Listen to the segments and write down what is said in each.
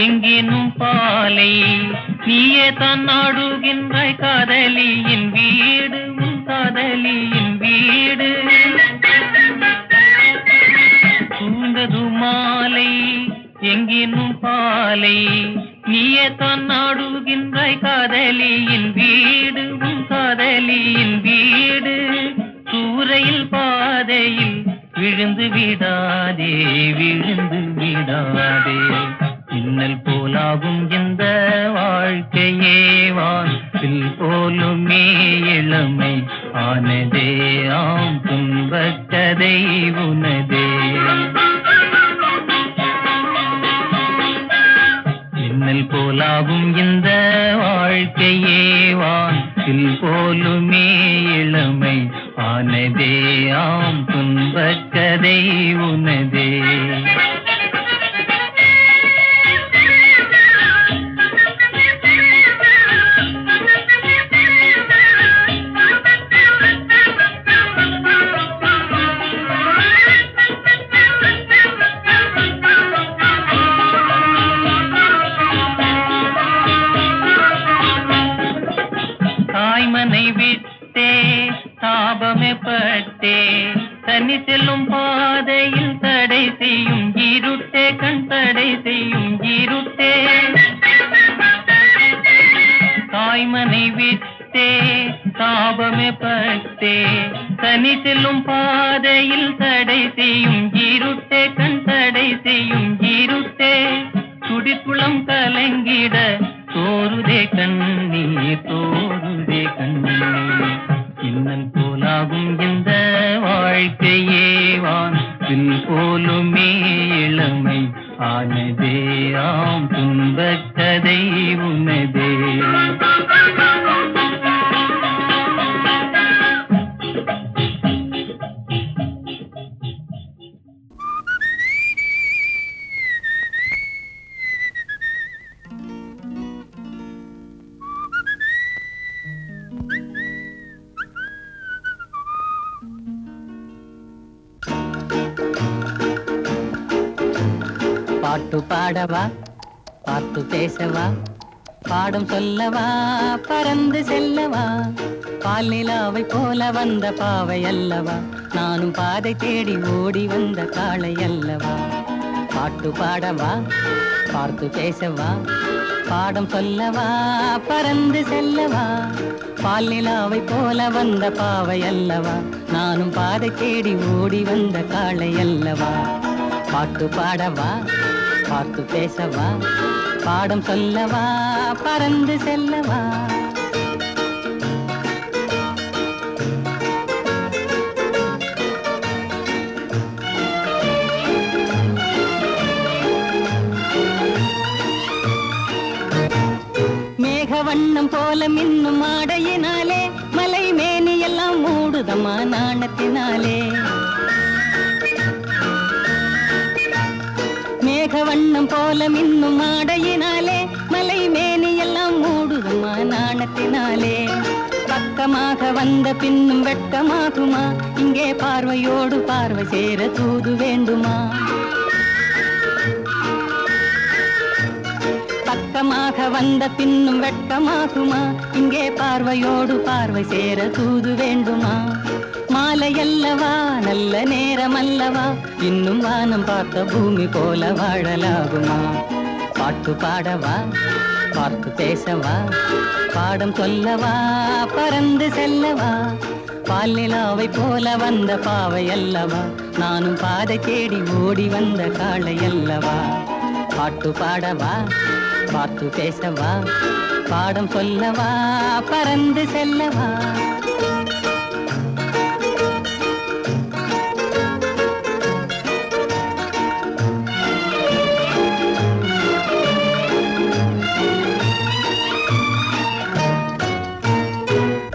எங்கேனும் பாலை நீயே தான் நாடுகின்றாய் காதலியின் வீடு உன் காதலியின் வீடு சூழ்ந்தது மாலை எங்கேனும் பாலை நீயே தான் நாடுகின்றாய் காதலியின் வீடு உன் காதலியின் வீடு சூறையில் பாதையில் விழுந்து விடாதே விழுந்து விடாதே மின்னல் போலாகும் இந்த வாழ்க்கையே வானத்தில் போலுமே இளமை ஆனதே ஆம் துன்பக் கதை உனதே மின்னல் போலாகும் இந்த வாழ்க்கையே வானத்தில் போலுமே இளமை ஆனதே ஆம் துன்பக் கதை உனதே தாய்மனை விட்டே தாபமே பட்டே தனி செல்லும் பாதையில் தடை செய்யும் இருட்டே கண் தடை செய்யும் இருட்டே தாய்மனை விட்டே தாபமே பட்டே தனி செல்லும் பாதையில் தடை செய்யும் இருட்டே கண் தடை செய்யும் இருட்டே துடிக்குளம் கலங்கிட தோருதே கண்ணீர் தோருதே கண்ணீர் இன்னல் போலாகும் இந்த வாழ்க்கையே வானத்தில் போலுமே இளமை ஆனதே ஆம் துன்பக் கதை உனதே பாட்டு பாடவா பார்த்து பேசவா பாடம் சொல்லவா பறந்து செல்லவா பால் நிலாவை போல வந்த பாவை அல்லவா நானும் பாதை தேடி ஓடி வந்த காளை அல்லவா பாட்டு பாடவா பார்த்து பேசவா பாடம் சொல்லவா பறந்து செல்லவா பால் நிலாவை போல வந்த பாவை அல்லவா நானும் பாதை தேடி ஓடி வந்த காளை அல்லவா பாட்டு பாடவா பார்த்து பேசவா பாடம் சொல்லவா பறந்து செல்லவா மேக வண்ணம் போல மின்னும் ஆடையினாலே மலை மேனி எல்லாம் மூடுதம்மா நாணத்தினாலே மேக வண்ணம் போல மின்னும் ஆடையினாலே மலை மேனி எல்லாம் மூடுதுமா நாணத்தினாலே பக்கமாக வந்த பின்னும் வெட்கமாகுமா இங்கே பார்வையோடு பார்வை சேர தூது வேண்டுமா பக்கமாக வந்த பின்னும் வெட்கமாகுமா இங்கே பார்வையோடு பார்வை சேர தூது வேண்டுமா மாலையல்லவா நல்ல நேரம் அல்லவா இன்னும் வானம் பார்த்த பூமி போல வாழலாகுமா பாட்டு பாடவா பார்த்து பேசவா பாடம் சொல்லவா பறந்து செல்லவா பால் நிலாவை போல வந்த பாவை அல்லவா நானும் பாதை தேடி ஓடி வந்த காளை அல்லவா பாட்டு பாடவா பார்த்து பேசவா பாடம் சொல்லவா பறந்து செல்லவா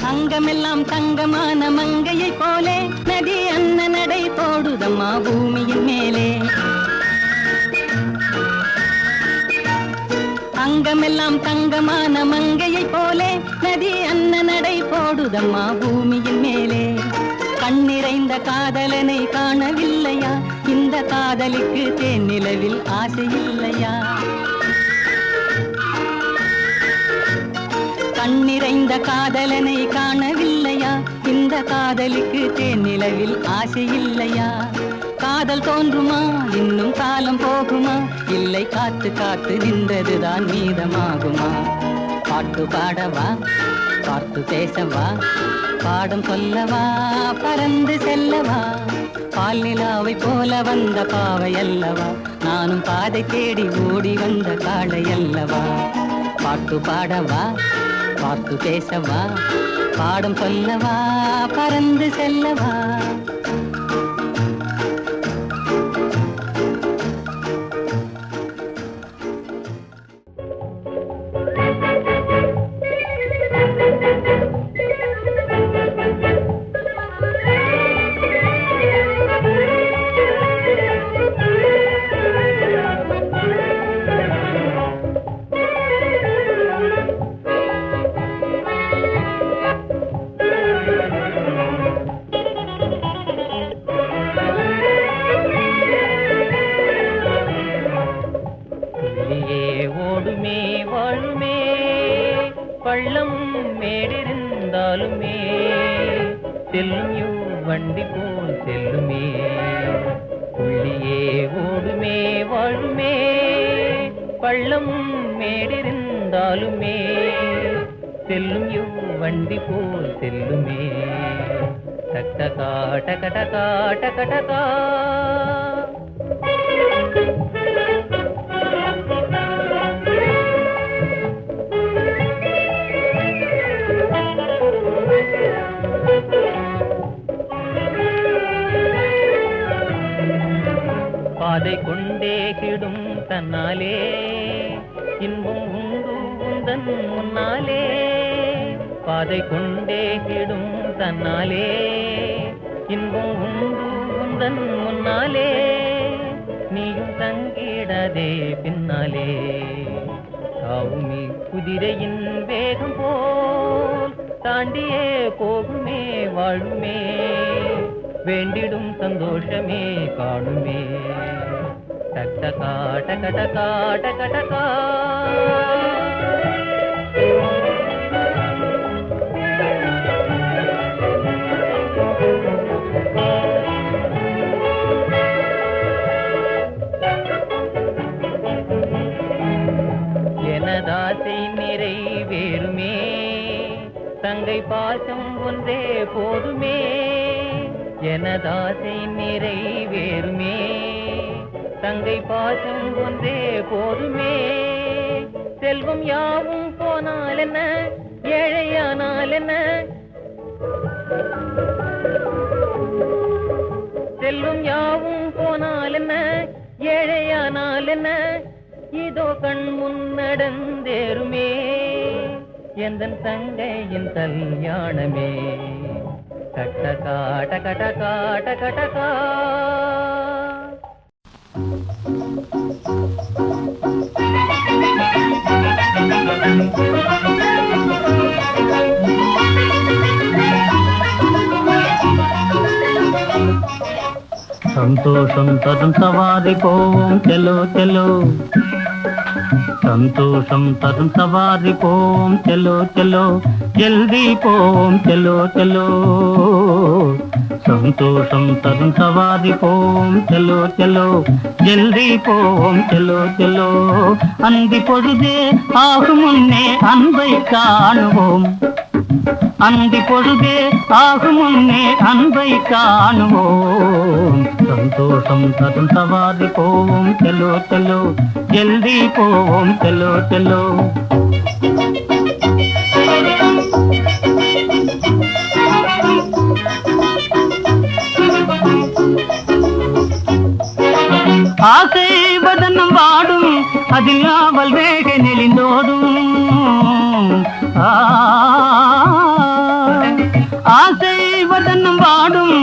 அங்கமெல்லாம் தங்கமான மங்கையை போலே நதி அன்ன நடை போடுதம்மா பூமியின் மேலே அங்கமெல்லாம் தங்கமான மங்கையை போலே நதி அன்ன நடை போடுதம்மா பூமியின் மேலே கண்ணிறைந்த காதலனை காணவில்லையா இந்த காதலிக்கு தேன் நிலவில் ஆசை இல்லையா கண் நிறைந்த காதலனை காணவில்லையா? இந்த காதலுக்கு தேனிலவில் ஆசை இல்லையா? காதல் தோன்றுமா? இன்னும் காலம் போகுமா? இல்லை, காத்து காத்து நின்றதுதான் மீதமாகுமா? பாட்டு பாடவா, பார்த்து பேசவா, பாடம் சொல்லவா, பறந்து செல்லவா? பால் நிலாவை போல வந்த பாவை அல்லவா? நானும் பாதை தேடி ஓடி வந்த காளை அல்லவா? பாட்டு பாடவா, பார்த்து பேசவா, பாடம் சொல்லவா, பறந்து செல்லவா? பள்ளம் மேடிருந்தாலுமே செல்லும் வண்டி போல் செல்லுமே. புள்ளியே ஓடுமே வாழுமே, பள்ளம் மேடிருந்தாலுமே செல்லும் வண்டி போல் செல்லுமே. டக்கடகா டகடகா டகடகா பாதை கொண்டே கிடும் தன்னாலே இன்பம் உண்டு உந்தன் முன்னாலே. பாதை கொண்டே கிடும் தன்னாலே இன்பம் உண்டு உந்தன் முன்னாலே. நீயும் தங்கிடதே பின்னாலே. காவுமி குதிரையின் வேகம் போல் தாண்டியே போகுமே வாழுமே. வேண்டிடும் சந்தோஷமே காணுமே. டக்கடகா டகடகா டகடகா எனதாசை நிறைவேறுமே. தங்கை பாசம் ஒன்றே போதுமே. எனதாசை நிறைவேறுமே. தங்கை பாசம் ஒன்றே போதுமே. செல்வம் யாவும் போனால் என்ன, ஏழையானால் என்ன? செல்வம் யாவும் போனால் என்ன, ஏழையானால் என்ன? இதோ கண் முன்னடந்தேருமே எந்தன் தங்கையின் கல்யாணமே. டக்கடகா டகடகா டகடகா సంతోషం తరం సవారి పోం చలో చలో. సంతోషం తరం సవారి పోం చలో చలో. జల్దీ పోం చలో చలో. సంతోషం తరం సవారి పోం చలో చలో. జల్దీ పోం చలో చలో. அந்தி பொழுதே ஆகும் முன்னே அன்பை காணுவோம். அந்தி பொழுதே ஆகும் முன்னே அன்பை காணுவோம். சந்தோஷம் தரும் சவாரி போவோம் செல்லோ செல்லோ. ஜல்தி போவோம் செல்லோ செல்லோ. ஆசை வதனம் வாடும் அதில் அவள் வேக நெளிந்தோடும். ஆசை வதனம் வாடும்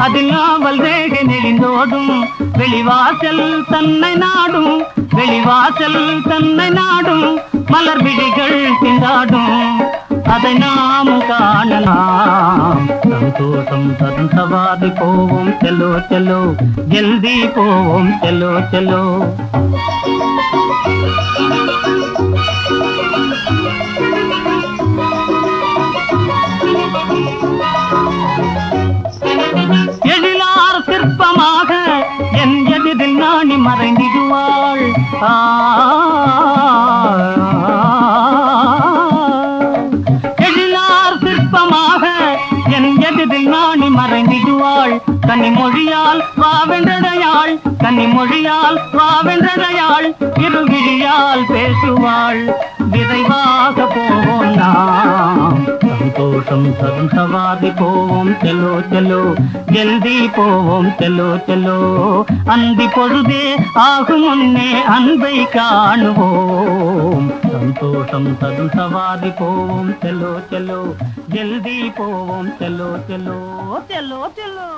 அதில் அவள் வேக நெளிந்தோடும். வெளிவாசல் தன்னை நாடும், வெளிவாசல் தன்னை நாடும். மலர் விழிகள் திண்டாடும், அதை நாம் காணலாம். சந்தோஷம் தரும் சவாரி போவோம் செல்லோ செல்லோ. ஜல்தி போவோம் செல்லோ செல்லோ. சிற்பமாக என் எதிரில் நாணி மறைந்திடுவாள். எழிலார் சிற்பமாக என் எதிரில் நாணி மறைந்திடுவாள். கனிமொழியால் வாவென்றடையாள், கனிமொழியால் வாவென்றடையாள், இருவிழியால் பேசுவாள். விரைவாக போவோம் நாம், சந்தோஷம் தரும் சவாரி போவோம். செல்லோ செல்லோ ஜல்தி போவோம், செல்லோ செல்லோ. அந்தி பொழுதே ஆகும் முன்னே அன்பை காணுவோம். சந்தோஷம் தரும் சவாரி போவோம். செல்லோ செல்லோ ஜல்தி போவோம், செல்லோ செல்லோ செல்லோ செல்லோ.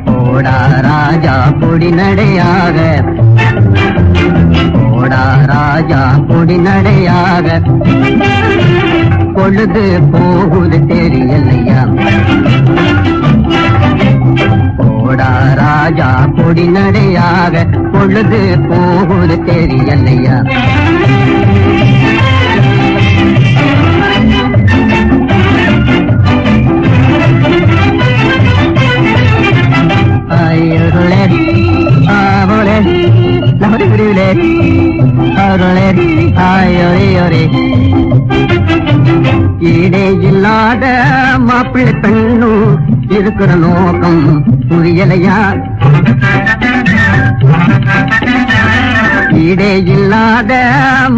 போடா ராஜா பொடி நடையாக, போடா ராஜா பொடி நடையாக, பொழுது போகுது தெரியலையா. போடா ராஜா பொடி நடையாக, பொழுது போகுது தெரியலையா. ஈடே இல்லாத மாப்பிள்ளை பெண்ணும் இருக்கிற நோக்கம் புரியலையா. ஈடே இல்லாத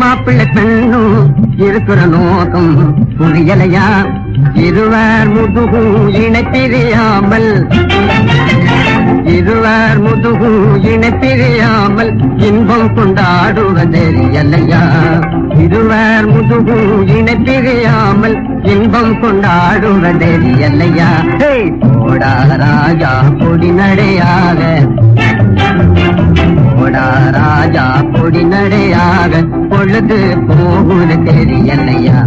மாப்பிள்ளை பெண்ணும் இருக்கிற நோக்கம் புரியலையா. இருவர் முதுகும் இணைப்பிரியாமல், இருவர் முதுகும் இணைப்பிரியாமல் இன்பம் கொண்டாடுவதெரியலையா. இருவர் முதுகும் இணைப்பிரியாமல் இன்பம் கொண்டாடுவதெரியலையா. போடா ராஜா பொடி நடையாக, போடா ராஜா பொடி நடையாக, பொழுது போகுது தெரியலையா.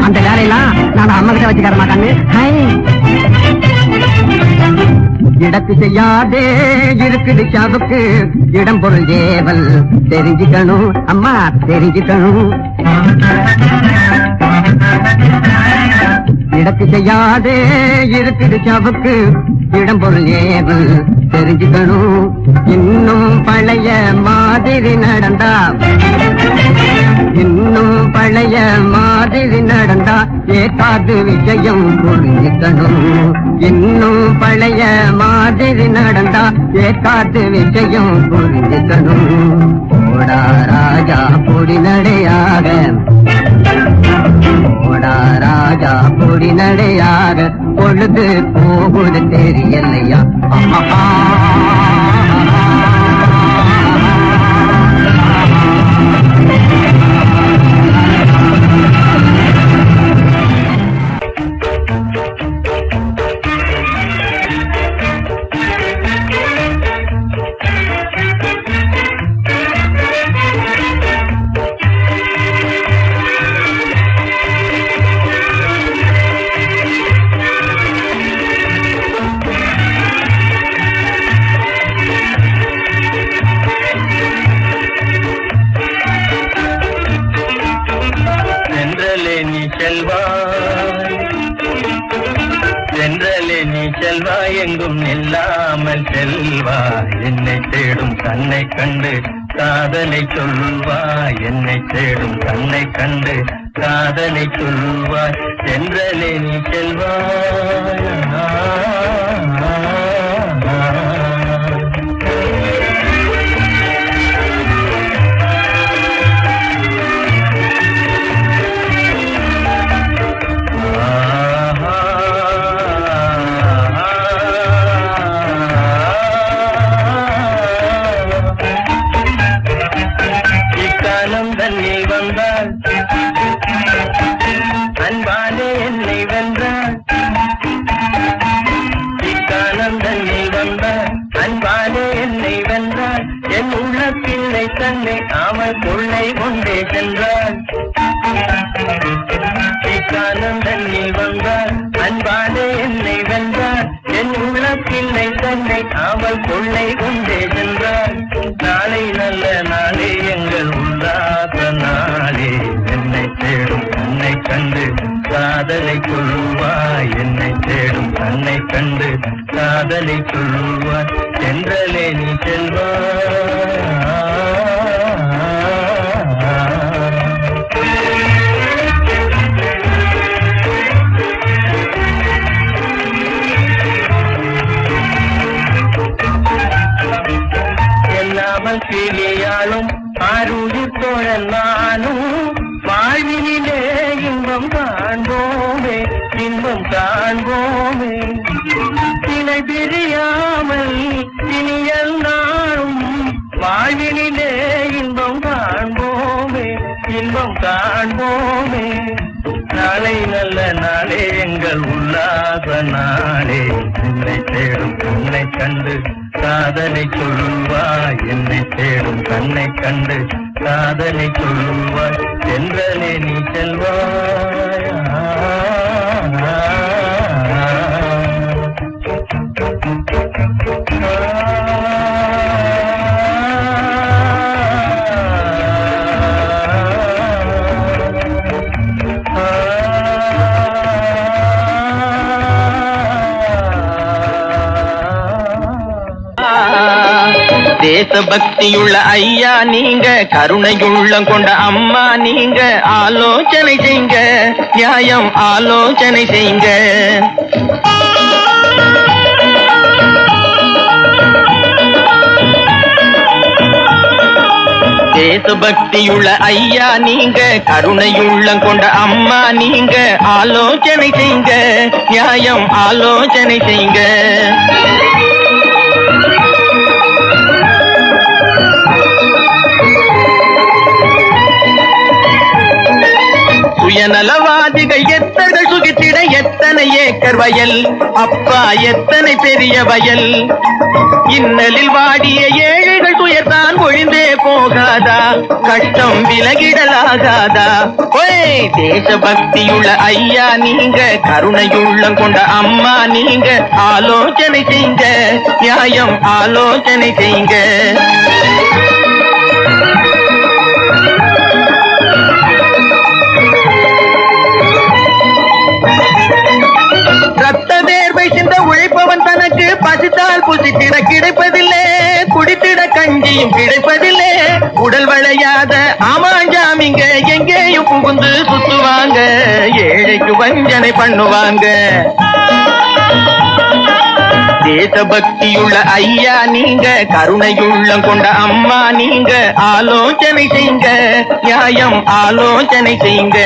அந்த வேலையெல்லாம் நான் அம்மா கிட்ட வச்சுக்கார மாட்டான்னு. இடத்து செய்யாதே இருக்குது சாவுக்கு, இடம் பொருள் ஏவல் தெரிஞ்சுக்கணும் அம்மா, தெரிஞ்சுக்கணும். இடத்து செய்யாதே இருக்குது சாவுக்கு, இடம் பொருள் ஏவல் தெரிஞ்சுக்கணும். இன்னும் பழைய மாதிரி நடந்தா, இன்னும் பழைய மாதிரி நடந்தா ஏகாது விஷயம் புரிஞ்சுக்கணும். இன்னும் பழைய மாதிரி நடந்தா ஏகாது விஷயம் புரிஞ்சுக்கணும். போடா ராஜா பொடி நடையாக, போடா ராஜா பொடி நடையாக, பொழுது போகுது தெரியலையா. செல்வாய் எங்கும் நில்லாமல் செல்வாய். என்னை தேடும் கண்ணை கண்டு காதலை சொல்வாய். என்னை தேடும் கண்ணை கண்டு காதலை சொல்வாய். சென்றலே நீ செல்வாய். அன்பாலே என்னை வென்றாள். இக்காலம் என் உள்ள பிள்ளை தன்னை அவள் கொள்ளை கொண்டே சென்றாள். இக்காலம் தன்னில் வந்தாள் அன்பானே என்னை வென்றாள். என் உள்ள பிள்ளை தன்னை அவள் கொள்ளை கொண்டே சென்றாள். நாளை நல்ல நாளே எங்கள் உல்லாச நாளே. என்னை தேடும் தன்னை கண்டு காதலை கொள்வாய். என்னை தேடும் தன்னை கண்டு காதலை கொள்வாய். சென்றலே நீ செல்வாய். எல்லாமல் கிளியாளும் ஆருயிர் தோழன் நானும் வாழ்வினிலே இன்பம் காண்போமே இன்பம் காண்போமே. இணை பிரியாமல் இனியல் நாளும் வாழ்வினிலே இன்பம் காண்போமே இன்பம் காண்போமே. நாளை நல்ல நாளே எங்கள் உல்லாச நாளே. என்னை தேடும் தன்னை கண்டு காதலை சொல்வாய். என்னை தேடும் தன்னை கண்டு காதலை சொல்வாய். சென்றலே நீ செல்வாய். தேசபக்தியுள்ள ஐயா நீங்க, கருணையுள்ளம் கொண்ட அம்மா நீங்க. ஆலோசனை செய்ங்க, நியாயம் ஆலோசனை செய்ங்க. தேசபக்தியுள்ள ஐயா நீங்க, கருணையுள்ளம் கொண்ட அம்மா நீங்க. ஆலோசனை செய்ங்க, நியாயம் ஆலோசனை செய்ங்க. சுயநலவாதிகள் எத்தனை சுகித்திட எத்தனை ஏக்கர் வயல். அப்பா எத்தனை பெரிய வயல். இன்னலில் வாடிய ஏழைகள் துயர்தான் ஒழிந்தே போகாதா? கஷ்டம் விலகிடலாகாதா? தேசபக்தியுள்ள ஐயா நீங்க, கருணையுள்ளம் கொண்ட அம்மா நீங்க. ஆலோசனை செய்ங்க, நியாயம் ஆலோசனை செய்ங்க. ரத்த வேர்வை சிந்த உழைப்பவன் தனக்கு பசித்தால் புசித்திட கிடைப்பதில்லை. குடித்திட கஞ்சியும் கிடைப்பதில்லை. உடல் வளையாத ஆமாஞ்சாமிங்க எங்கேயும் புகுந்து சுத்துவாங்க. ஏழைக்கு வஞ்சனை பண்ணுவாங்க. தேசபக்தியுள்ள ஐயா நீங்க, கருணையுள்ளம் கொண்ட அம்மா நீங்க. ஆலோசனை செய்ங்க, நியாயம் ஆலோசனை செய்ங்க.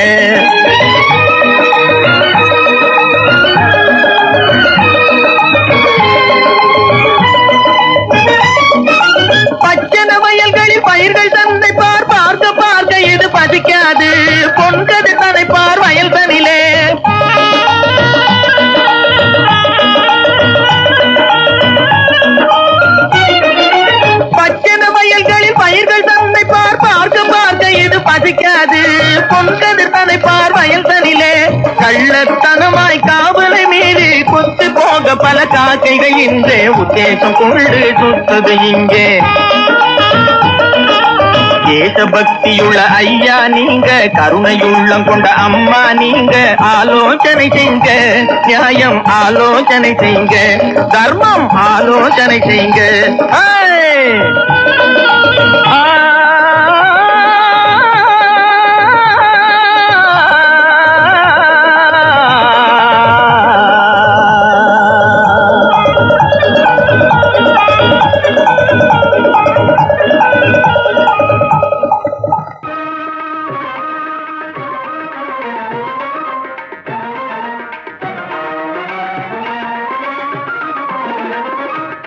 பச்சன வயல்களில் பயிர்கள் தன்னை பார். பார்க்க பார்க்க இது பசிக்காது. பொன்கது தன்னை பார் வயல் தனிலே. பச்சன வயல்களில் பயிர்கள் தன்னை பார். பார்க்க பார்க்க இது பசிக்காது. பொன்கது தன்னை பார் வயல் தனிலே. கள்ளத்தனமாய் காவலை மீறி கொத்து போக பல காக்கைகள் இன்றே உத்தேசம் கொண்டு சுத்தது இங்கே. தேசபக்தியுள்ள ஐயா நீங்க, கருணையுள்ளம் கொண்ட அம்மா நீங்க. ஆலோசனை செய்ங்க, நியாயம் ஆலோசனை செய்ங்க. தர்மம் ஆலோசனை செய்ங்க.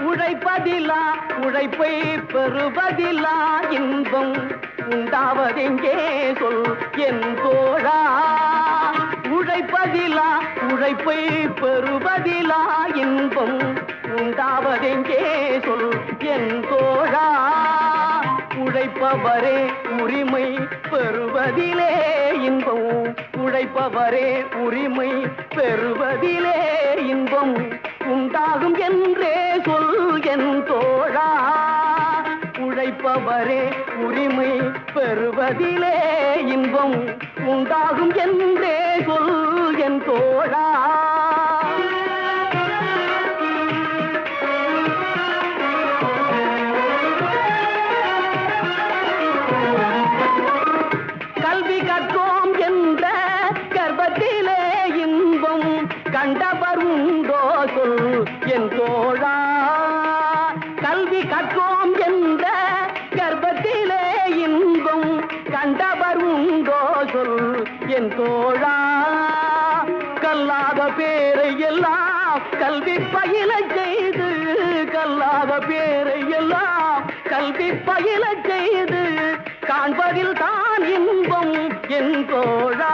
உழைப்பதிலா உழைப்பை பெறுவதிலா இன்பம் உண்டாவதெங்கே சொல் என் தோழா. உழைப்பதிலா உழைப்பை பெறுவதிலா இன்பம் உண்டாவதெங்கே சொல் என் தோழா. உழைப்பவரே உரிமை பெறுவதிலே இன்பம் உழைப்பவரே உரிமை பெறுவதிலே இன்பம் உண்டாகும் என்றே சொல் என் தோழா உழைப்பவரே உரிமை பெறுவதிலே இன்பம் உண்டாகும் என்றே சொல் என் தோழா கல்வி கற்றோம் என்ற கர்ப்பத்திலே இன்பம் கண்டவர் உண்டோ சொல் என் தோழா கல்வி கற்றோம் என்ற கர்ப்பத்திலே இன்பம் கண்டவர் உண்டோ சொல் என் தோழா கல்லாத பேரை எல்லாம் கல்வி பயில செய்து கல்லாத பேரை எல்லாம் கல்வி பயில செய்து காண்பதில் தான் இன்பம் என் தோழா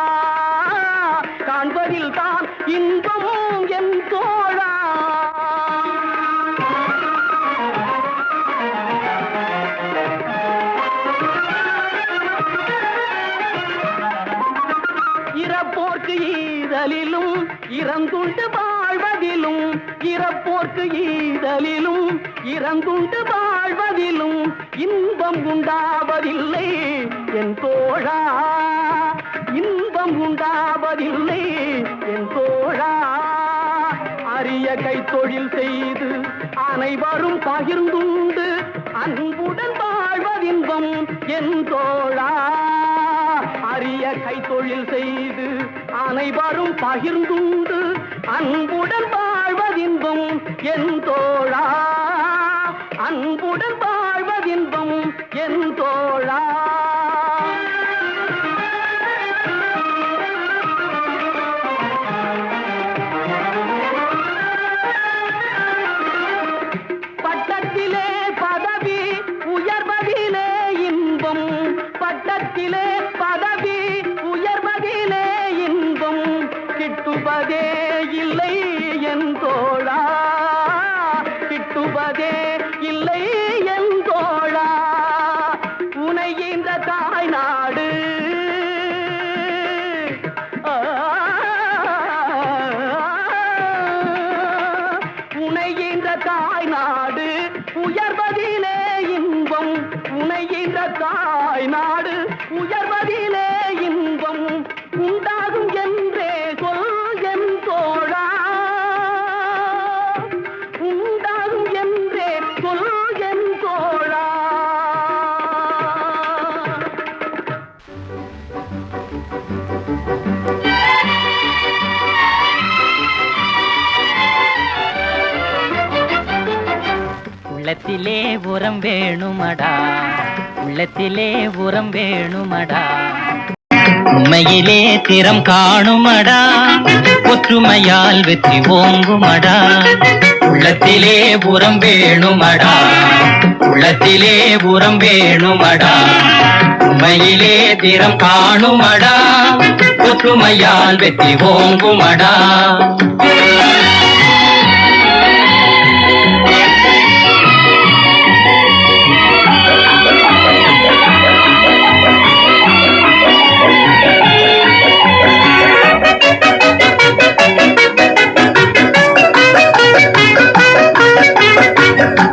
காண்பதில் தான் இன்பம் என் தோழா இறப்போர்க்கு ஈதலிலும் இறந்துண்டு வாழ்வதிலும் இறப்போர்க்கு ஈதலிலும் இறந்துண்டு வாழ்வதிலும் இன்பம் உண்டாவதில்லை என் தோழா இன்பம் உண்டாவதில்லை என் தோழா அரிய கைத்தொழில் செய்து அனைவரும் பகிர்ந்துண்டு அன்புடன் வாழ்வதின்பம் என் தோழா அரிய கைத்தொழில் செய்து அனைவரும் பகிர்ந்துண்டு அன்புடன் வாழ்வதின்பம் என் தோழா அன்புடன் வாழ்வதின்பம் என் தோழா பட்டத்திலே பதவி உயர்வதிலே இன்பம் பட்டத்திலே பதவி உயர்வதிலே இன்பம் கிட்டுவதே இல்லை என் தோழா கிட்டுவதே இல்லை என் தோழா உனை இந்த தாய்நாடு உனை இந்த தாய்நாடு உயர்வதிலே இன்பம் உனை இந்த தாய்நாடு உயர்வதிலே இன்பம் உண்டாகும் என்றே சொல் என் தோழா உண்டாகும் என்றே சொல் என் தோழா உள்ளத்திலே உரம் வேணுமடா உள்ளத்திலே உரம் வேணுமடா உண்மையிலே திறம் காணுமடா ஒற்றுமையால் வெற்றி ஓங்குமடா உள்ளத்திலே உரம் வேணுமடா உள்ளத்திலே உரம் வேணுமடா உண்மையிலே திறம் காணுமடா ஒற்றுமையால் வெற்றி ஓங்குமடா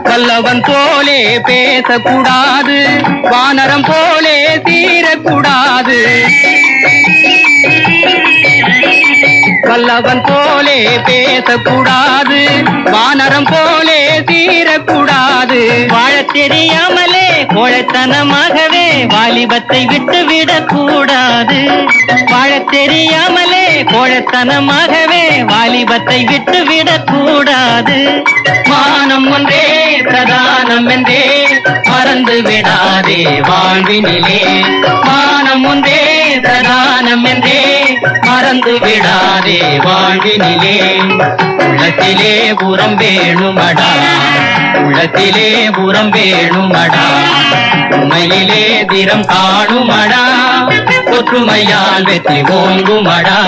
வல்லவன் போலே பேசக்கூடாது வானரம் போலே தீரக்கூடாது வல்லவன் போலே பேசக்கூடாது வானரம் போலே தீரக்கூடாது வாழத் தெரியாமலே கோழைத்தனமாகவே வாலிபத்தை விட்டு விடக்கூடாது வாழத் தெரியாமலே கோழைத்தனமாகவே வாலிபத்தை விட்டு விடக்கூடாது மானம் ஒன்றே பிரதானம் என்றே மறந்து விடாதே வாழ்வினிலே மானம் ஒன்றே பிரதானம் என்றே மறந்து விடாதே வாழ்வினிலே உள்ளத்திலே புறம் வேணுமடா உள்ளத்திலே புறம் வேணுமடா உண்மையிலே திறம் காணுமடா ஒற்றுமையால் வெற்றி ஓங்குமடா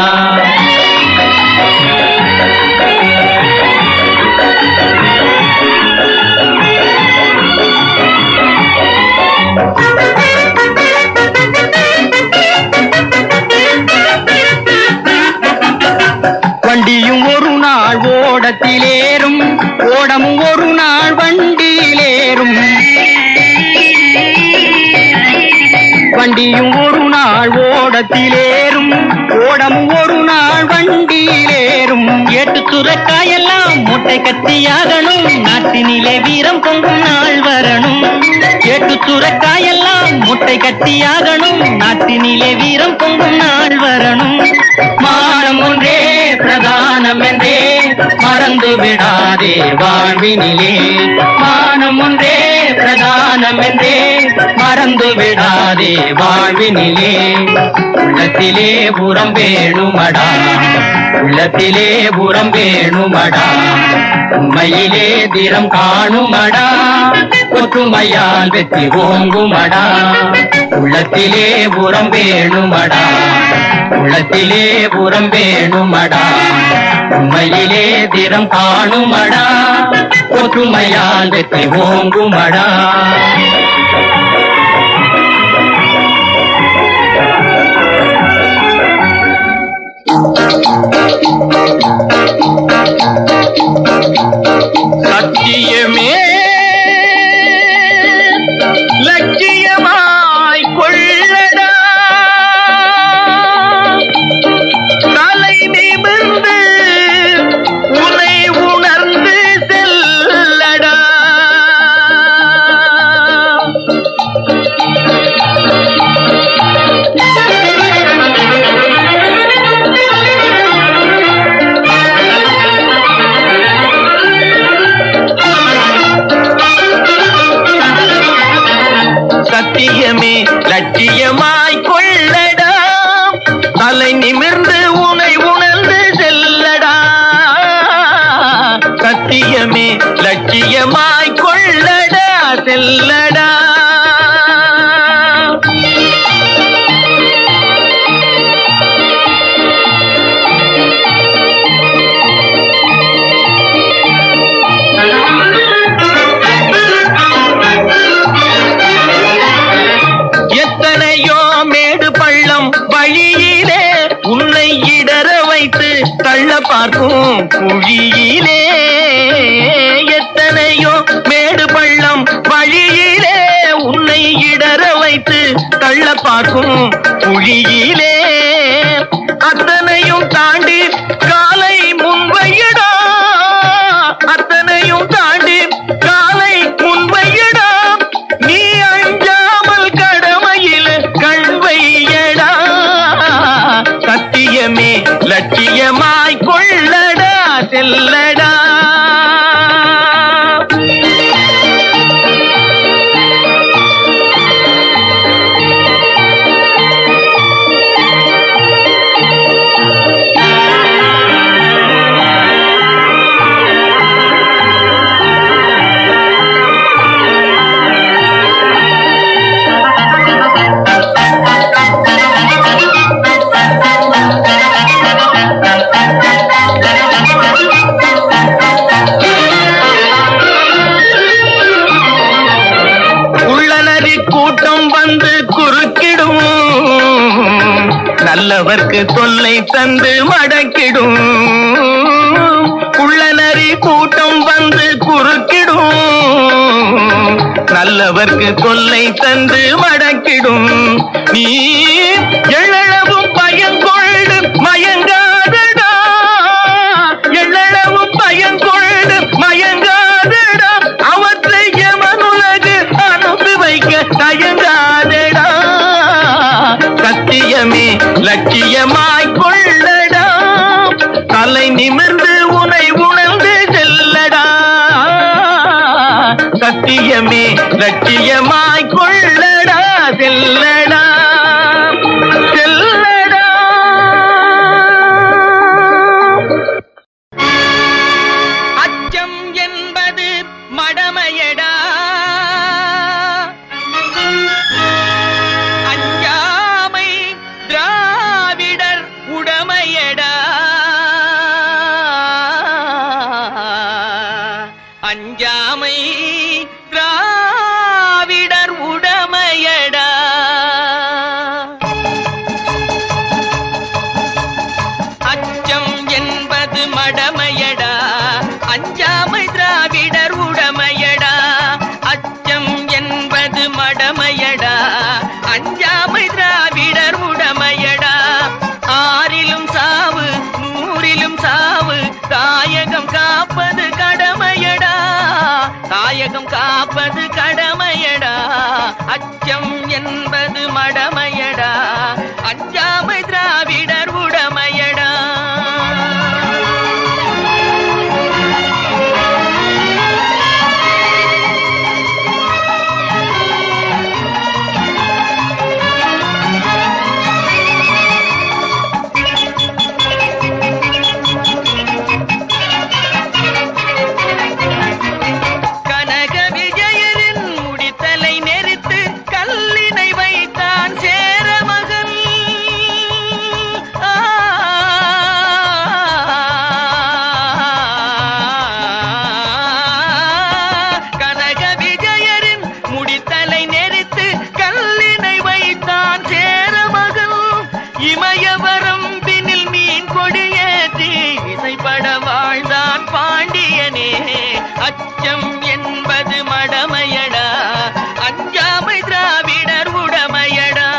Thank you. வண்டியும் ஒரு நாள் ஓடத்திலேறும், ஓடமும் ஒரு நாள் வண்டியிலேறும். ஏட்டு சுரக்காயெல்லாம் மூட்டை கத்தியாகணும், நாட்டினிலே வீரம் பொங்கும் நாள் வரணும். ஏட்டு சுரக்காயெல்லாம் மூட்டை கத்தியாகணும், நாட்டினிலே வீரம் பொங்கும் நாள் வரணும். மானம் ஒன்றே பிரதானம் என்றே மறந்து விடாதே வாழ்வினிலே. மானம் ஒன்றே பிரதானம் என்றே மறந்து விடாதே வாழ்வினிலே. உள்ளத்திலே புறம் வேணுமடா, உள்ளத்திலே புறம் வேணுமடா. உண்மையிலே திறம் காணுமடா, ஒற்றுமையால் வெற்றி ஓங்குமடா. உள்ளத்திலே புறம் வேணுமடா, உள்ளத்திலே புறம் வேணுமடா. உண்மையிலே திறம் காணுமடா, ஒற்றுமையால் வெற்றி ஓங்குமடா. சத்தியமே லட்சியமாய் கொள்ளடா, தலை நிமிர்ந்து உன்னை உணர்ந்து செல்லடா. சத்தியமே லட்சியமாய் கொள்ளடா, தலை நிமிர்ந்து உன்னை உணர்ந்து செல்லடா. சத்தியமே லட்சியமாய் கொள்ளடா, செல்லடா. எத்தனையோ மேடு பள்ளம் வழியிலே உன்னை இடற வைத்து தள்ள பார்க்கும் குழியிலே. எத்தனையோ மேடு பள்ளம் வழியிலே உன்னை இடற வைத்து தள்ள பார்க்கும் குழியிலே. அத்தனையும் தாண்டி காலை முன்வையடா, அத்தனையும் தாண்டி காலை முன்வையடா. நீ அஞ்சாமல் கடமையில் கண்வையடா. சத்தியமே லட்சியமாய் கொள்ளடா, செல்லடா. கூட்டம் வந்து குறுக்கிடும், நல்லவர்க்கு தொல்லை தந்து மடக்கிடும். உள்ளனரி கூட்டம் வந்து குறுக்கிடும், நல்லவர்க்கு தொல்லை தந்து மடக்கிடும். நீ எழவும் பயங்கொண்டு மயங்காதடா, எழவும் பயங்கொண்டு மயங்காதடா. அவற்றை எமனுலகு அனுப்பி வைக்க தயங்காதடா. சத்தியமே லட்சியமாய் கொள்ளடா, தலை நிமிர்ந்து உன்னை உணர்ந்து செல்லடா. சத்தியமே லட்சியமாய் கொள்ளடா, செல்லடா, செல்லடா. அச்சம் என்பது மடமையடா, அஞ்சாமை திராவிடர் உடமையடா. அஞ்சாமை திராவிடர் உடமையடா. அச்சம் என்பது மடமையடா, அஞ்சாமை திராவிடர் உடமையடா. அச்சம் என்பது மடமையடா, அஞ்சாமை அச்சம் என்பது மடமையடா, அஞ்சாமை திராவிடர் உடமையடா. அச்சம் என்பது மடமையடா, அஞ்சாமை திராவிடர் உடமையடா.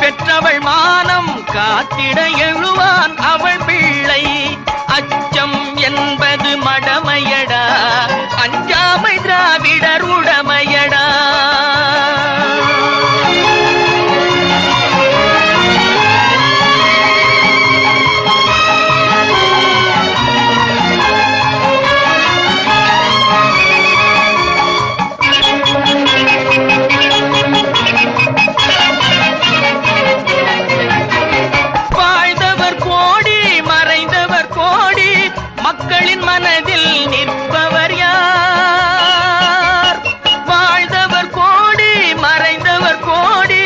பெற்றவள் மானம் காத்திட எழுவான் அவள் பிள்ளை. அச்சம் என்பது மடமையடா, அஞ்சாமை திராவிடர் உடமையடா. மக்களின் மனதில் நிற்பவர் யார்? வாழ்ந்தவர் கோடி மறைந்தவர் கோடி,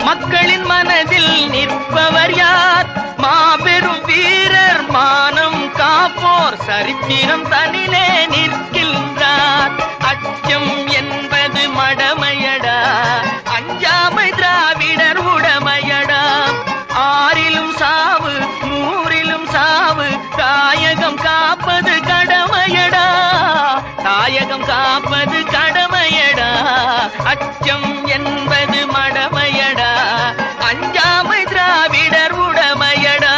மக்களின் மனதில் நிற்பவர் யார்? மாபெரும் வீரர் மானம் காப்போர் சரித்திரம் தனிலே நிற்கின்றார். அச்சம் என்பது மடமையடா, அஞ்சாமை திராவிடர் உடமையடா. ஆறிலும் சாவு நூறிலும் சாவு, தாயகம் காப்பது கடமையடா, தாயகம் காப்பது கடமையடா. அச்சம் என்பது மடமையடா, அஞ்சாமை திராவிடர் உடமையடா.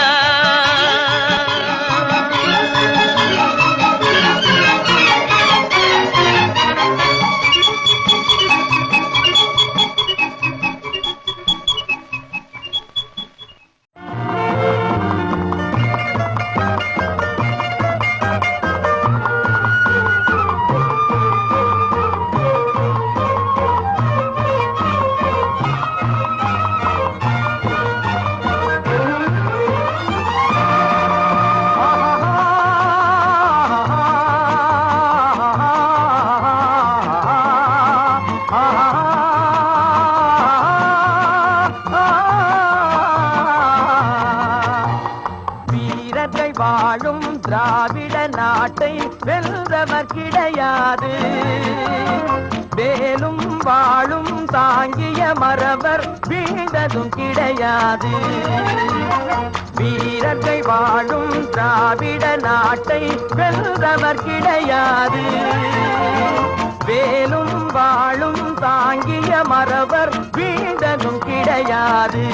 வாழும் திராவிட நாட்டை வெல்றவர் கிடையாது. வேலும் வாழும் தாங்கிய மறவர் வீழ்ந்ததும் கிடையாது. வீரர்கள் வாழும் திராவிட நாட்டை வெல்றவர் கிடையாது. வேலும் வாழும் தாங்கிய மறவர் வீழ்ந்ததும் கிடையாது.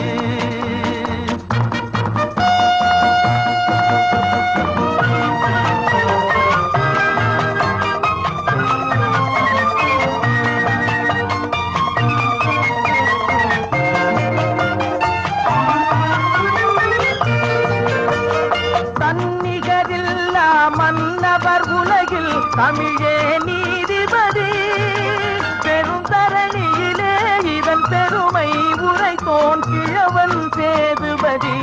தமிழே நீதிபதி பெருந்தரணியிலே இதன் பெருமை உரைத்தோன் கிழவன் சேதுபதி.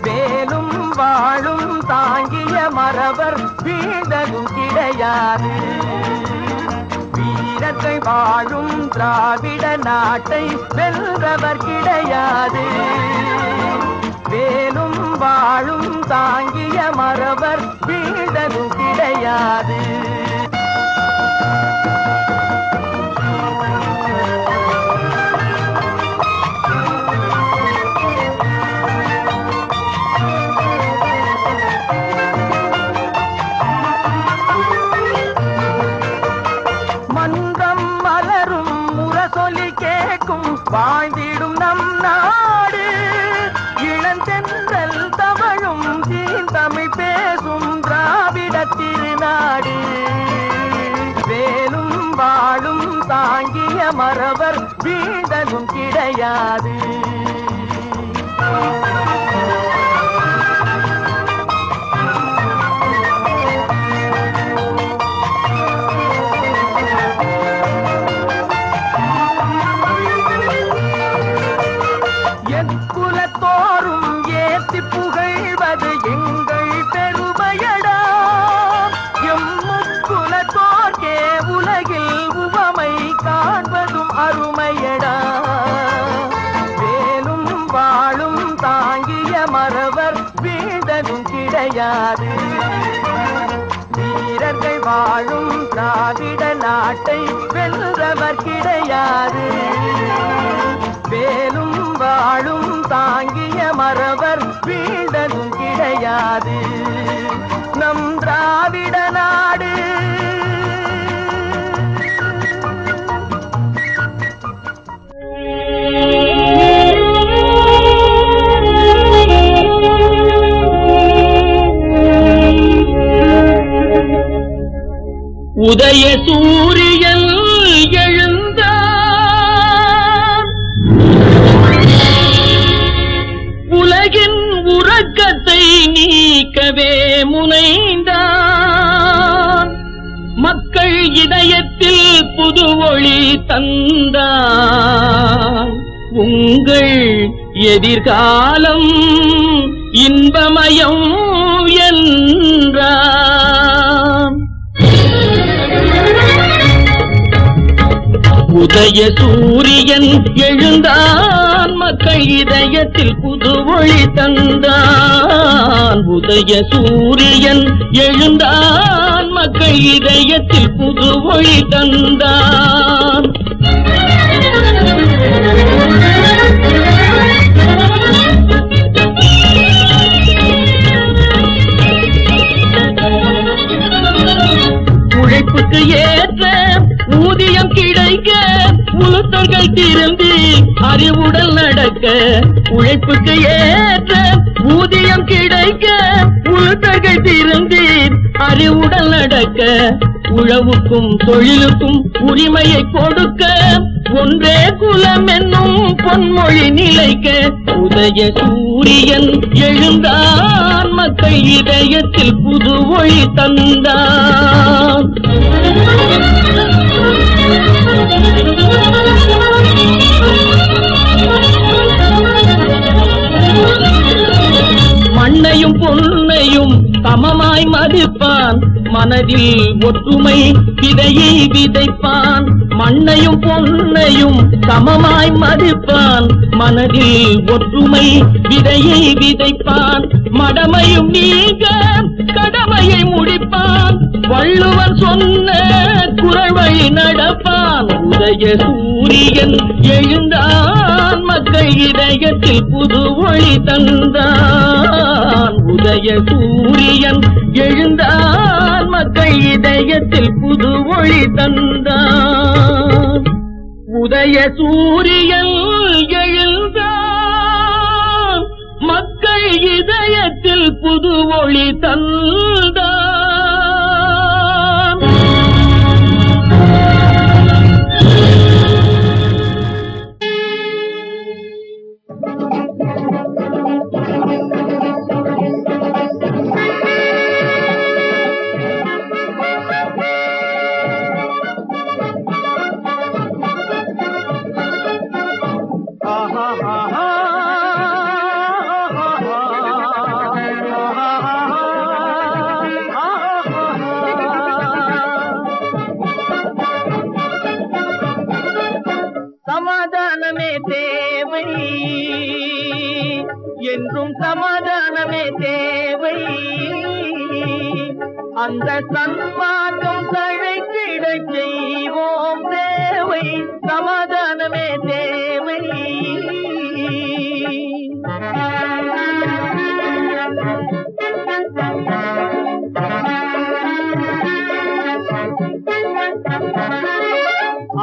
வேலும் வாழும் தாங்கிய மறவர் வீழ்ந்ததும் கிடையாது. வீர வீரர்கள் வாழும் திராவிட நாட்டை வென்றவர் கிடையாது. வேலும் வாழும் தாங்கிய மறவர் வீழ்ந்ததும் கிடையாது. மன்றம் மலரும் முரசொலி கேட்கும் வாழ்ந்திடும் நம் நாடு. இளந்தென்றல் தவழும் தீந்தமிழ் பேசும் திராவிட திருநாடு. வேலும் வாழும் தாங்கிய மறவர் வீழ்ந்ததும் கிடையாது. குலத்தோறும் ஏத்தி புகழ்வது எங்கள் பெருமையடா. எம்முக்குலத்தோர்க்கே உலகில் உவமை காண்பதும் அருமையடா. வேலும் வாழும் தாங்கிய மறவர் வீழ்ந்ததும் கிடையாது. வீரர்கள் வாழும் திராவிட நாட்டை வென்றவர் கிடையாது. வேலும் வாழும் தாங்கிய மறவர் வீழ்ந்ததும் கிடையாது. நம் திராவிட நாடு உதய சூரியன் எழுந்தார், உலகின் உறக்கத்தை நீக்கவே முனைந்தார். மக்கள் இதயத்தில் புது ஒளி தந்தார். உங்கள் எதிர்காலம் இன்பமயம் என்றார். உதய சூரியன் எழுந்தான், மக்கள் இதயத்தில் புது ஒளி தந்தான். உதய சூரியன் எழுந்தான், மக்கள் இதயத்தில் புது ஒளி தந்தான். உழைப்புக்கு ஏற்ற ஊதியம் கிடைக்க உளுத்தர்கள் திரும்பி அறிவுடல் நடக்க. உழைப்புக்கு ஏற்ற ஊதியம் கிடைக்க உளுத்தர்கள் திரும்பி அறிவுடல் நடக்க. உழவுக்கும் தொழிலுக்கும் உரிமையை கொடுக்க ஒன்றே குலம் என்னும் பொன்மொழி நிலைக்க. உதய சூரியன் எழுந்தான், மக்கள் இதயத்தில் புது ஒளி தந்தான். மண்ணையும் பொன்னையும் சமமாய் மதிப்பான், மனதில் ஒற்றுமை விதையை விதைப்பான். மண்ணையும் பொன்னையும் சமமாய் மதிப்பான், மனதில் ஒற்றுமை விதையை விதைப்பான். மடமையும் நீங்க கடமையை முடிப்பான், வள்ளுவன் சொன்ன குறள் வழி நடப்பான். உதய சூரியன் எழுந்தான், மக்கள் இதயத்தில் புது ஒளி தந்தான். உதய சூரியன் எழுந்தான், மக்கள் இதயத்தில் புது ஒளி தந்தான். உதய சூரியன் எழுந்தான், மக்கள் இதயத்தில் புது ஒளி தந்தான். தேவை, என்றும் சமாதானமே தேவை. அந்த சன்மார்க்கம் தழைத்திட செய்வோம் தேவை, சமாதானமே தேவை.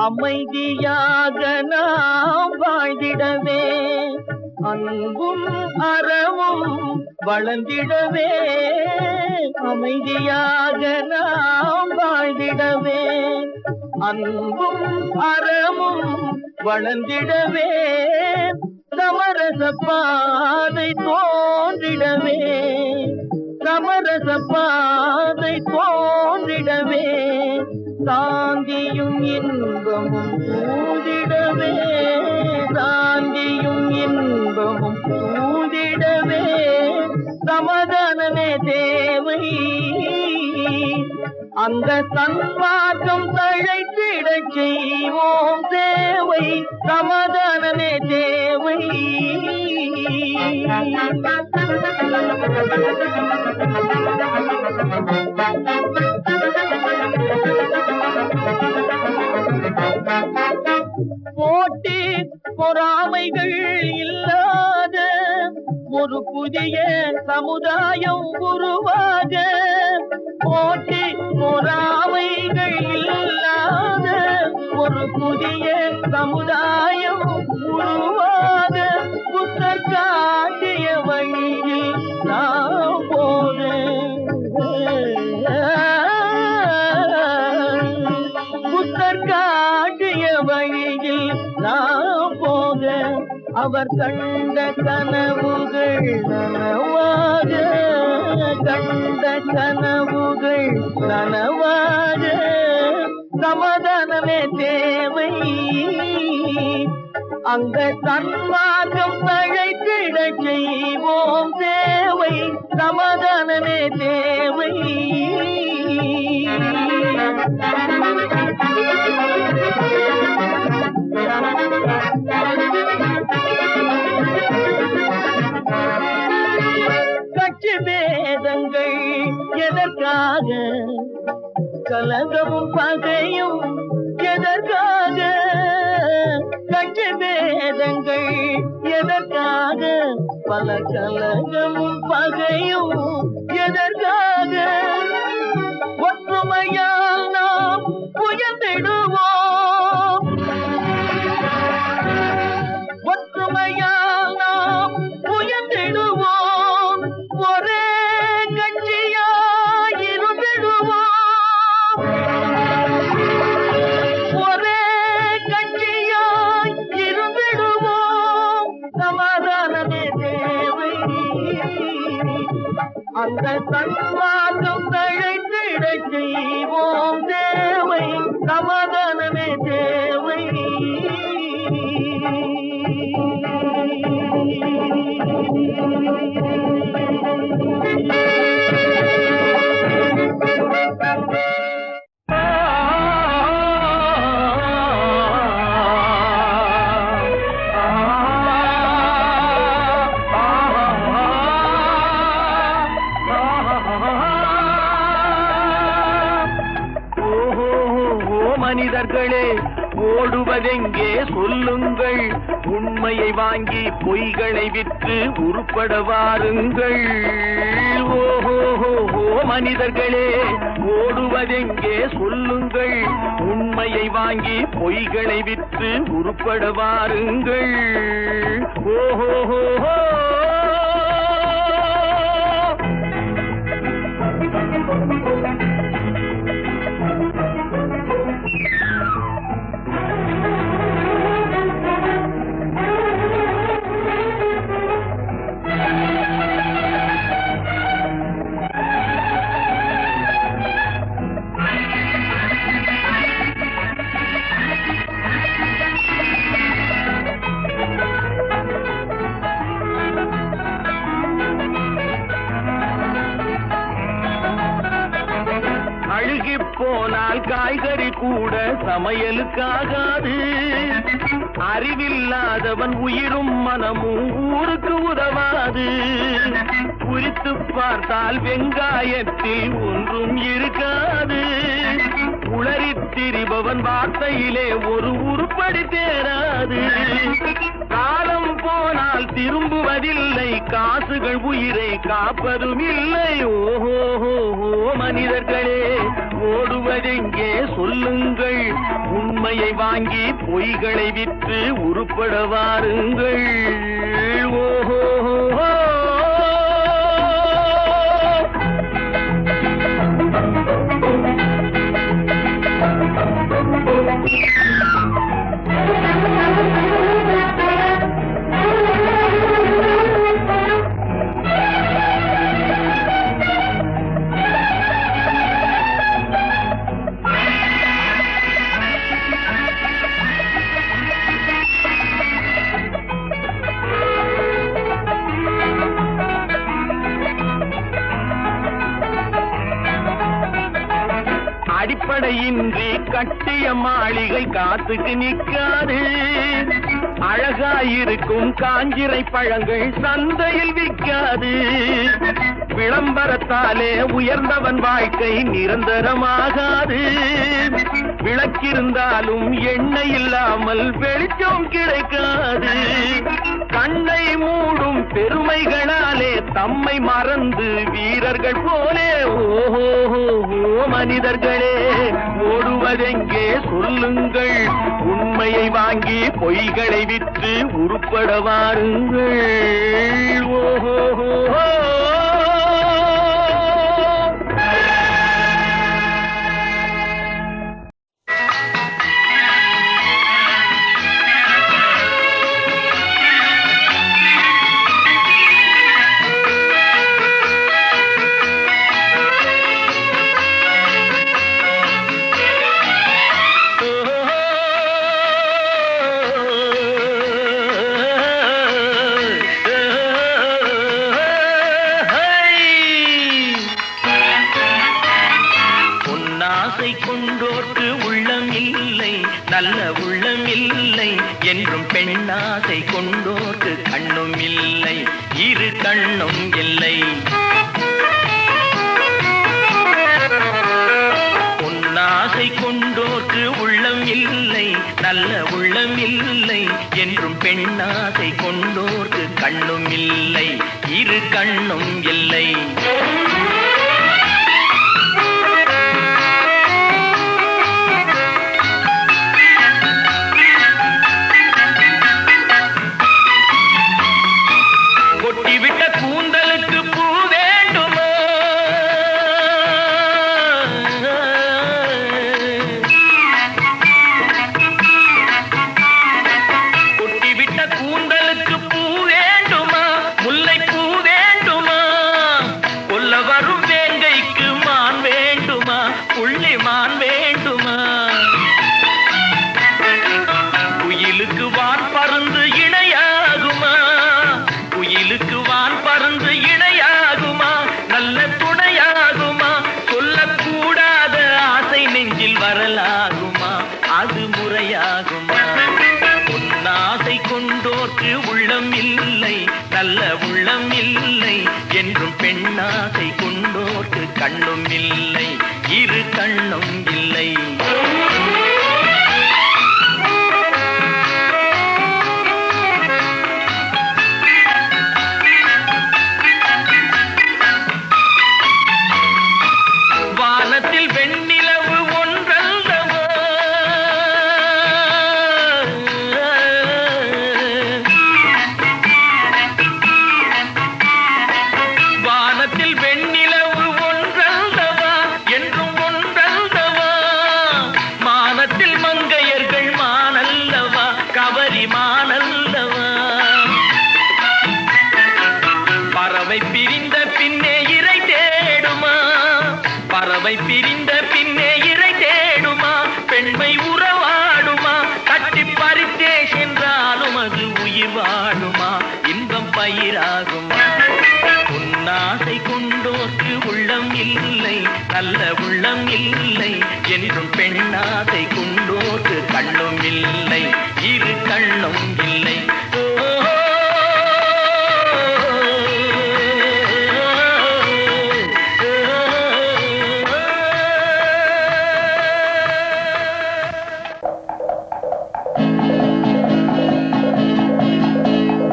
அமைதியாக நாம் வாழ்ந்திடவே, அன்பும் அறமும் வளர்ந்திடவே. அமைதியாக நாம் வாழ்ந்திடவே, அன்பும் அறமும் வளர்ந்திடவே. சமரச பாதை தோன்றிடவே, சமரச பாதை தோன்றிடவே. சாந்தியும் இன்பமும் சூதிடவே, சாந்தியும் இன்பமும் சூதிடவே. சமாதானமே தேவை, அந்த சன்மார்க்கம் தழைத்திட செய்வோம் தேவை, சமாதானமே தேவை. போட்டி பொறாமைகள் இல்லாத ஒரு புதிய சமுதாயம் உருவாக. போட்டி பொறாமைகள் இல்லாத ஒரு புதிய சமுதாயம் உருவாக. புத்தர் காட்டிய வழியில் நாம் போக, புத்தர் காட்டிய வழியில் நாம் போக. அவர் கண்ட கனவுகள் நனவாக, கண்ட கனவுகள் நனவாக. சமாதானமே தேவை, அந்த சன்மார்க்கம் தழைத்திட செய்வோம் தேவை, சமாதானமே தேவை. கட்சி பேதங்கள் எதற்காக, கலகமும் பகையும் எதற்காக. கட்சி பேதங்கள் எதற்காக, பல கலகமும் பகையும் எதற்காக. ஒற்றுமையால் நாம் உயர்ந்திடுவோம், ஒற்றுமையால் நாம் உயர்ந்திடுவோம். ஒரே கட்சியாய் இருந்திடுவோம், ஒரே கட்சியாய் இருந்திடுவோம். சமாதானமே தேவை, அந்த சன்மார்க்கம் தழைத்திட செய்வோம் தேவை, சமாதானமே தேவை. மனிதர்களே, ஓடுவதெங்கே சொல்லுங்கள். உண்மையை வாங்கி பொய்களை விற்று உருப்பட வாருங்கள். ஓஹோ மனிதர்களே, ஓடுவதெங்கே சொல்லுங்கள். உண்மையை வாங்கி பொய்களை விற்று உருப்பட வாருங்கள். ஓஹோ போனால் காய்கறி கூட சமையலுக்காகாது. அறிவில்லாதவன் உயிரும் மனமும் ஊருக்கு உதவாது. குறித்து பார்த்தால் வெங்காயத்தில் ஒன்றும் இருக்காது. உளறித் திரிபவன் வார்த்தையிலே ஒரு உருப்படி தேராது. காலம் போனால் திரும்புவதில்லை, காசுகள் உயிரை காப்பதும் இல்லை. ஓஹோ மனிதர்களே, ஓடுவதெங்கே சொல்லுங்கள். உண்மையை வாங்கி பொய்களை விற்று உருப்பட வாருங்கள். ஓஹோ அடிப்படையின்றி கட்டிய மாளிகை காத்துக்கு நிற்காது. அழகாயிருக்கும் காஞ்சிரை பழங்கள் சந்தையில் விற்காது. விளம்பரத்தாலே உயர்ந்தவன் வாழ்க்கை நிரந்தரமாகாது. விளக்கிருந்தாலும் எண்ணெய் இல்லாமல் வெளிச்சம் கிடைக்காது. கண்ணை மூடும் பெருமைகளாலே தம்மை மறந்து வீரர்கள் போலே ஓஹோ மனிதர்களே, ஓடுவதெங்கே சொல்லுங்கள். உண்மையை வாங்கி பொய்களை விற்று உருப்பட வாருங்கள். ஓஹோ கொண்டோர்க்கு உள்ளம் இல்லை, நல்ல உள்ளம் இல்லை என்றும் பெண்ணாசை கொண்டோர்க்கு கண்ணும் இல்லை, இரு கண்ணும் இல்லை. பொன்னாசை கொண்டோர்க்கு உள்ளம் இல்லை, நல்ல உள்ளம் இல்லை என்றும் பெண்ணாசை கொண்டோர்க்கு கண்ணும் இல்லை, இரு கண்ணும் இல்லை. கொட்டிவிட்ட கூந்தலுக்கு பூ வேண்டுமா? கொட்டிவிட்ட கூந்தலுக்கு பூ வேண்டுமா? முல்லை பூ வேண்டுமா? கொல்ல வரும் வேங்கைக்கு மான் வேண்டுமா? புள்ளி மான் வேண்டுமா? குயிலுக்கு வான் பறந்து இணையாகுமா? குயிலுக்கு வான் பறந்து இணையாகுமா? நல்ல துணையாகுமா? சொல்லக்கூடாத ஆசை நெஞ்சில் வரலாகுமா? அது முறையாகுமா? பொன்னாசை கொண்டோர்க்கு உள்ளம் இல்லை, நல்ல உள்ளம் இல்லை என்றும் பெண்ணாசை கொண்டோர்க்கு கண்ணும் இல்லை, இரு கண்ணும் இல்லை. வெண்ணிலவு ஒன்றல்லவோ, வானத்தில் வெண்ணிலவு ஒன்றல்லவா என்றும் ஒன்றல்லவா, மானத்தில் மங்கையர்கள் மானல்லவா, கவரி மானல்லவா. பறவை பிரிந்த பின்னே இறை தேடுமா? பறவை பிரிந்த பின்னே இறை தேடுமா? பெண்மை உறவாடுமா? கட்டி பறித்தே சென்றாலும் அது உயிர் வாடுமா? இன்பம் பயிராகுமா? பொன்னாசை கொண்டோர்க்கு உள்ளம் இல்லை, நல்ல உள்ளம் இல்லை என்றும் பெண்ணாசை கொண்டோர்க்கு கண்ணும் இல்லை இரு கண்ணும் இல்லை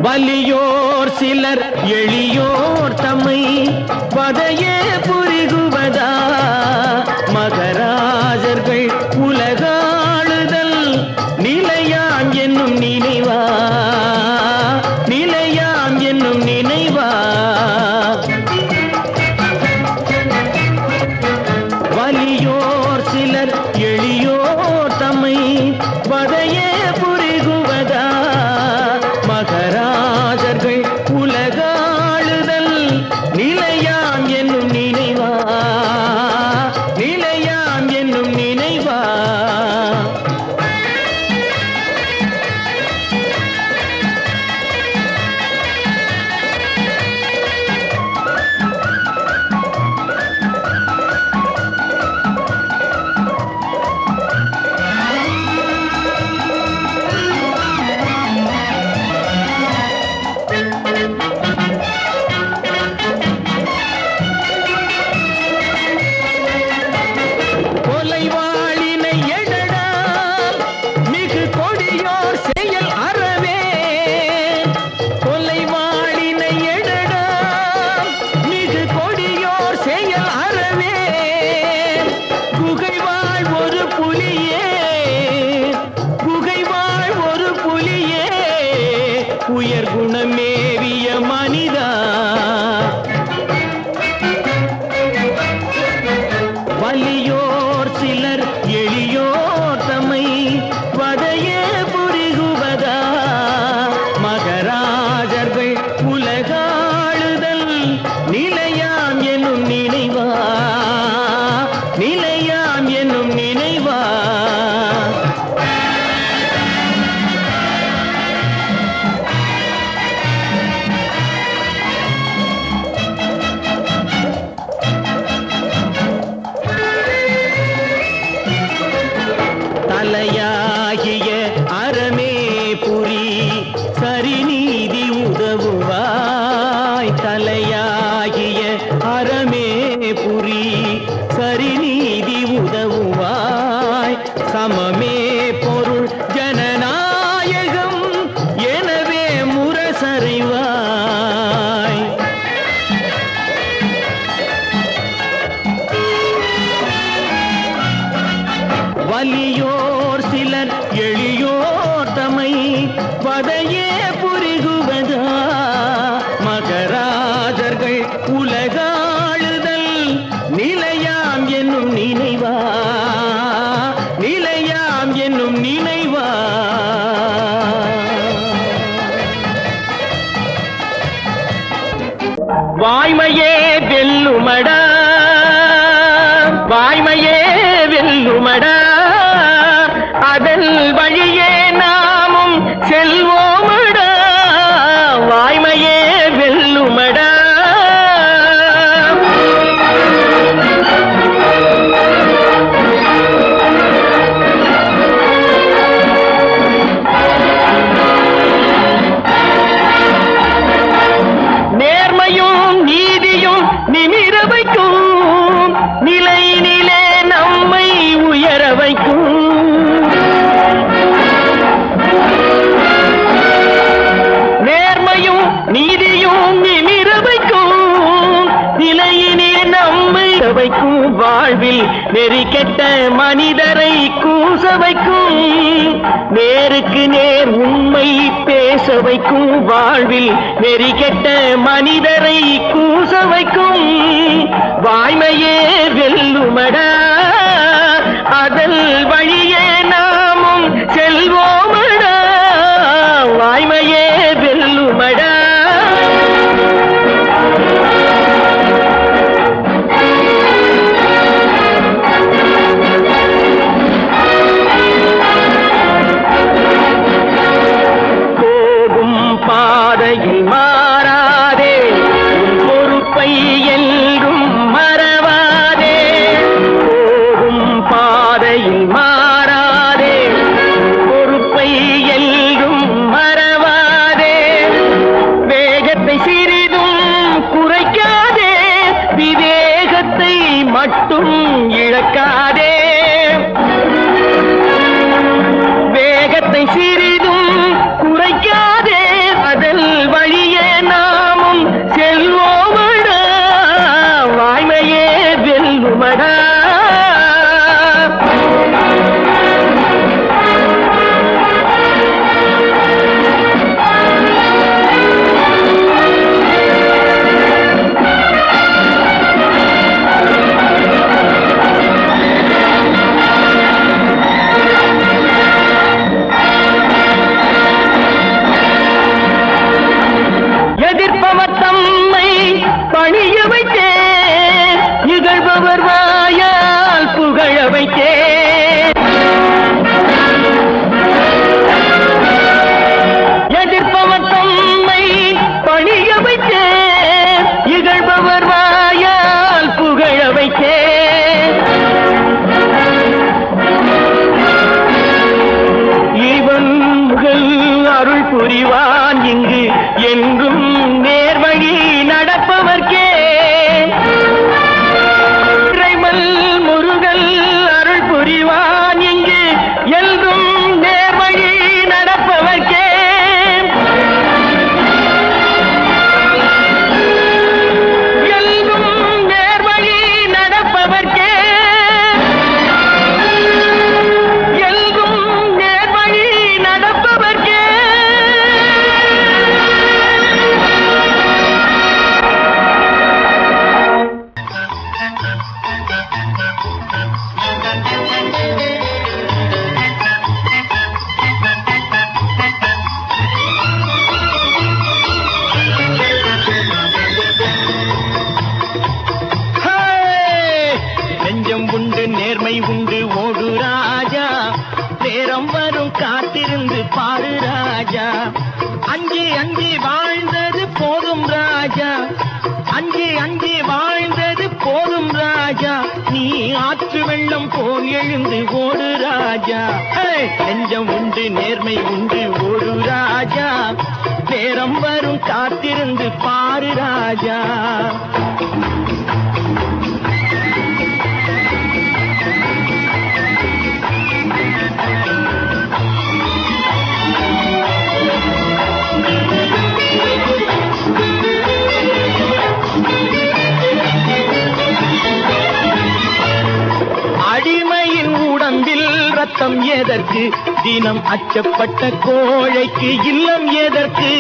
வலியோர் சிலர் எளியோர் தம்மை பதையே புரிகுவதா மகராஜர்கள் உலகாளுதல் நிலையாம் என்னும் நினைவா நிலையாம் என்னும் நினைவா வலியோர் சிலர் எளியோர் தம்மை பதையே புரிகுவதா மகராஜர்கள் உலகாளுதல் நிலையாம் என்னும் நினைவா நிலையாம் என்னும் நினைவா கொலைவாளினை எடடா மிகு கொடியோர் செயல் அறவே கொலைவாளினை எடடா மிகு கொடியோர் செயல் அறவே குகைவாழ் ஒரு புலியே குகைவாழ் ஒரு புலியே உயர் குணமேவிய மனிதா வலியோர் சிலர் எளியோர் தம்மை வதையே புரிகுவதா மகராஜர்கள் உலகாளுதல் நிலையாம் என்னும் நினைவா நிலையாம் என்னும் நினைவா தலையாகிய அறமே புரி சரிநீதி உதவுவாய் தலையாகிய அறமே புரி சரிநீதி உதவுவாய் சமமே பொருள் ஜனநாயகம் எனவே முரசறைவாய் வலியோர் சிலர் எளியோர் தம்மை வதையே புரிகுவதா மகராஜர்கள் உலகாளுதல் நிலையாம் என்னும் நினைவா நிலையாம் என்னும் நினைவா வாய்மையே வெல்லுமடா வாய்மையே வெல்லுமடா அதன் வழியே நாமும் செல்வோமடா வாய்மையே வெல்லுமடா நேர்மையும் நீதியும் நிமிர வைக்கும் நிலை நிலை நம்மை உயர வைக்கும் நேர்மையும் நீதியும் நிமிர வைக்கும் நிலையினே நம்மை வைக்கும் வாழ்வில் நெறி கெட்ட மனிதரை கூச வைக்கும் நேருக்கு நேர் உண்மை பேச வைக்கும் வாழ்வில் நெறி கெட்ட மனிதரை கூச வைக்கும் வாய்மையே வெல்லுமடா அதன் வழியே நாமும் செல்வோமடா வாய்மையே வெல்லுமடா போகும் பாதையில் மாறாதே உன் பொறுப்பை என்றும் மறவாதே பணிய வைத்தேன் இகழ்பவர் வாயால் புகழ வைத்தேன் எதிர்ப்பவர் தம்மை பணிய வைத்தேன் இகழ்பவர் வாயால் புகழ வைத்தேன் இவன் முகல் அருள் புரிவான் இங்கு என்றும் நேர்வழி நடப்பவர்க்கே இறைமல் முருகல் அருள் புரிவான் இங்கு என்றும் நேர்வழி நடப்பவர்க்கே என்றும் நேர்வழி நடப்பவர்க்கே என்றும் நேர்வழி நடப்பவர்க்கே நெஞ்சம் உண்டு நேர்மை உண்டு ஓடு ராஜா நேரம் வரும் காத்திருந்து பாரு ராஜா அஞ்சி அஞ்சி வாழ்ந்தது போதும் ராஜா அஞ்சி அஞ்சி வாழ்ந்தது போதும் ராஜா நீ ஆற்று வெள்ளம் போல் எழுந்து ஓடு ராஜா நெஞ்சம் உண்டு நேர்மை உண்டு ஓடு ராஜா நேரம் வரும் காத்திருந்து பாரு ராஜா அடிமையின் உடம்பில் ரத்தம் எதற்கு தினம் அச்சப்பட்ட கோழைக்கு இல்லம் எதற்கு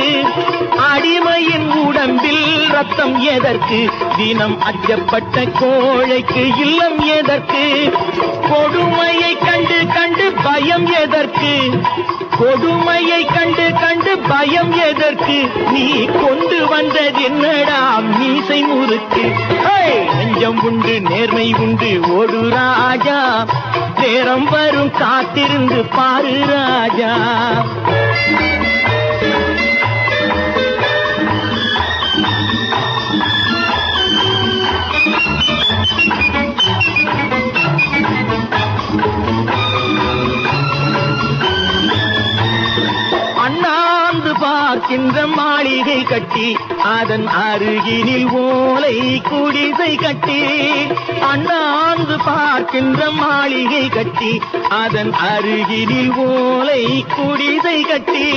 அடிமையின் உடம்பில் ரத்தம் எதற்கு தினம் அச்சப்பட்ட கோழைக்கு இல்லம் எதற்கு கொடுமையை கண்டு கண்டு பயம் எதற்கு கொடுமையை கண்டு கண்டு பயம் எதற்கு நீ கொண்டு வந்தது என்னடா மீசை முறுக்கு நெஞ்சம் உண்டு நேர்மை உண்டு ஓடு ராஜா நேரம் வரும் காத்திருந்து பாரு ராஜா அண்ணாந்து பார்க்கின்ற மாளிகை கட்டி அதன் அருகினில் ஓலை குடிசை கட்டி அண்ணாந்து பார்க்கின்ற மாளிகை கட்டி அதன் அருகினில் ஓலை குடிசை கட்டி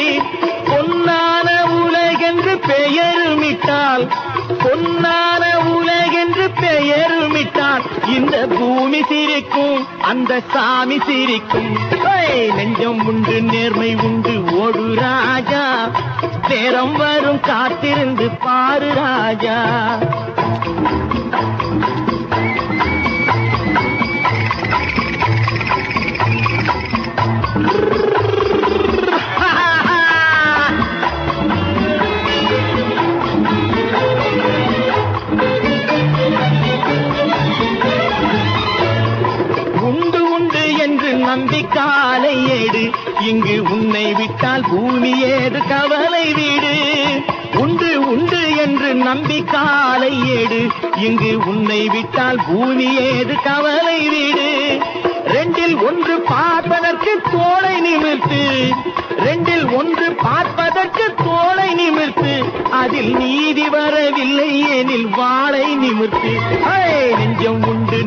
பொன்னான உலகென்று பெயருமிட்டால் பொன்னான உலகென்று பெயருமிட்டால் இந்த பூமி சிரிக்கும் அந்த சாமி சிரிக்கும் நெஞ்சம் உண்டு நேர்மை உண்டு ஓடு ராஜா நேரம் வரும் காத்திருந்து பாரு ராஜா உண்டு உண்டு என்று நம்பி காலை ஏடு இங்கு உன்னை விட்டால் பூமி ஏது கவலை வீடு உண்டு உண்டு என்று நம்பி காலை ஏடு இங்கு உன்னை விட்டால் பூமி ஏது கவலை வீடு ரெண்டில் ஒன்று பார்ப்பதற்கு தோளை நிமிர்த்து ரெண்டில் ஒன்று பார்ப்பதற்கு தோளை நிமிர்த்து அதில் நீதி வரவில்லை எனில் வாளை நிமிர்த்து நெஞ்சம் உண்டு